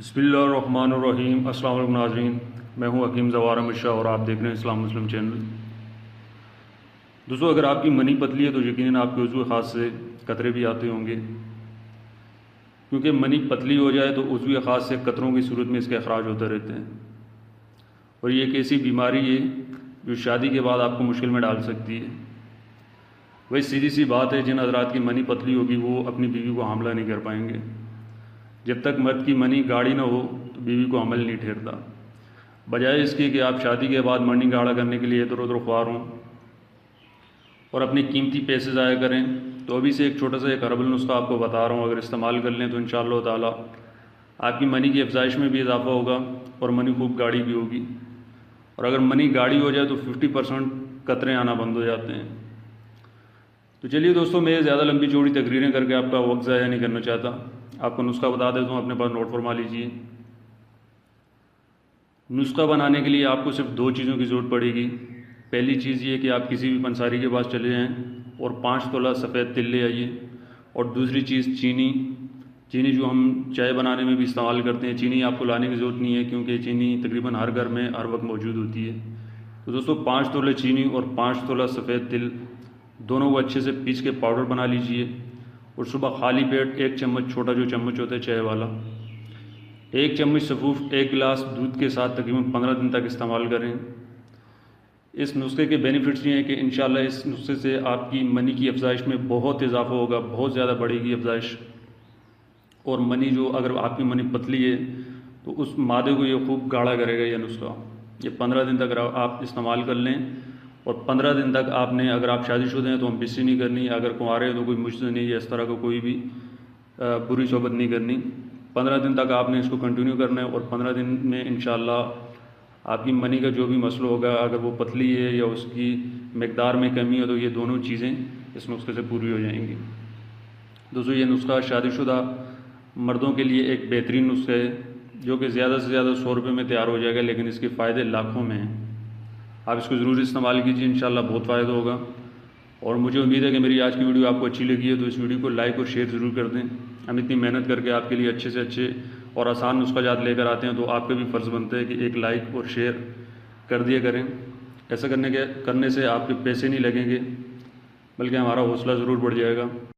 बिस्मिल्लाहिर्रहमानिर्रहीम। अस्सलाम वालेकुम नाज़रीन, मैं हूं हकीम ज़वार अहमद शाह और आप देख रहे हैं इस्लाम मुस्लिम चैनल। दोस्तों, अगर आपकी मनी पतली है तो यकीनन आपके उज़्व ख़ास से कतरे भी आते होंगे, क्योंकि मनी पतली हो जाए तो उज़्व ख़ास से कतरों की सूरत में इसके अखराज होते रहते हैं। और ये एक ऐसी बीमारी है जो शादी के बाद आपको मुश्किल में डाल सकती है। वही सीधी सी बात है, जिन हज़रात की मनी पतली होगी वो अपनी बीवी को हामला नहीं कर पाएंगे। जब तक मर्द की मनी गाढ़ी ना हो तो बीवी को अमल नहीं ठहरता। बजाय इसके कि आप शादी के बाद मनी गाढ़ा करने के लिए इधर उधर ख्वार हों और अपने कीमती पैसे ज़ाया करें, तो अभी से एक छोटा सा एक हर्बल नुस्खा आपको बता रहा हूँ। अगर इस्तेमाल कर लें तो इंशाअल्लाह ताला आपकी मनी की अफजाइश में भी इजाफा होगा और मनी खूब गाढ़ी भी होगी। और अगर मनी गाढ़ी हो जाए तो 50% कतरे आना बंद हो जाते हैं। तो चलिए दोस्तों, मैं ज़्यादा लंबी चौड़ी तकरीरें करके आपका वक्त ज़ाया नहीं करना चाहता। आपको नुस्खा बता देता हूँ, अपने पास नोट फरमा लीजिए। नुस्खा बनाने के लिए आपको सिर्फ दो चीज़ों की ज़रूरत पड़ेगी। पहली चीज़ ये कि आप किसी भी पंसारी के पास चले जाएँ और 5 तोला सफ़ेद तिल ले आइए। और दूसरी चीज़ चीनी जो हम चाय बनाने में भी इस्तेमाल करते हैं। चीनी आपको लाने की ज़रूरत नहीं है, क्योंकि चीनी तकरीबन हर घर में हर वक्त मौजूद होती है। तो दोस्तों, 5 तोले चीनी और 5 तोला सफ़ेद तिल दोनों को अच्छे से पीस के पाउडर बना लीजिए। और सुबह खाली पेट 1 चम्मच, छोटा जो चम्मच होता है चाय वाला, 1 चम्मच सफ़ूफ 1 गिलास दूध के साथ तकरीबन 15 दिन तक इस्तेमाल करें। इस नुस्खे के बेनिफिट्स ये हैं कि इंशाल्लाह इस नुस्खे से आपकी मनी की अफजाइश में बहुत इजाफा होगा, बहुत ज़्यादा बढ़ेगी अफजाइश। और मनी जो, अगर आपकी मनी पतली है तो उस मादे को ये खूब गाढ़ा करेगा ये नुस्खा। ये 15 दिन तक आप इस्तेमाल कर लें। और 15 दिन तक आपने, अगर आप शादीशुदा हैं तो हम बिस्सी नहीं करनी, अगर कुंवारे हैं तो कोई मुझसे नहीं, या इस तरह का कोई भी बुरी सोबत नहीं करनी। 15 दिन तक आपने इसको कंटिन्यू करना है। और 15 दिन में इंशाल्लाह आपकी मनी का जो भी मसला होगा, अगर वो पतली है या उसकी मकदार में कमी है, तो ये दोनों चीज़ें इस नुस्खे से पूरी हो जाएंगी। दोस्तों, ये नुस्खा शादीशुदा मर्दों के लिए एक बेहतरीन नुस्खा है, जो कि ज़्यादा से ज़्यादा 100 रुपये में तैयार हो जाएगा, लेकिन इसके फ़ायदे लाखों में हैं। आप इसको ज़रूर इस्तेमाल कीजिए, इंशाल्लाह बहुत फ़ायदा होगा। और मुझे उम्मीद है कि मेरी आज की वीडियो आपको अच्छी लगी है, तो इस वीडियो को लाइक और शेयर ज़रूर कर दें। हम इतनी मेहनत करके आपके लिए अच्छे से अच्छे और आसान नुस्खाजात लेकर आते हैं, तो आपका भी फ़र्ज़ बनता है कि एक लाइक और शेयर कर दिया करें। ऐसा करने से आपके पैसे नहीं लगेंगे, बल्कि हमारा हौसला ज़रूर बढ़ जाएगा।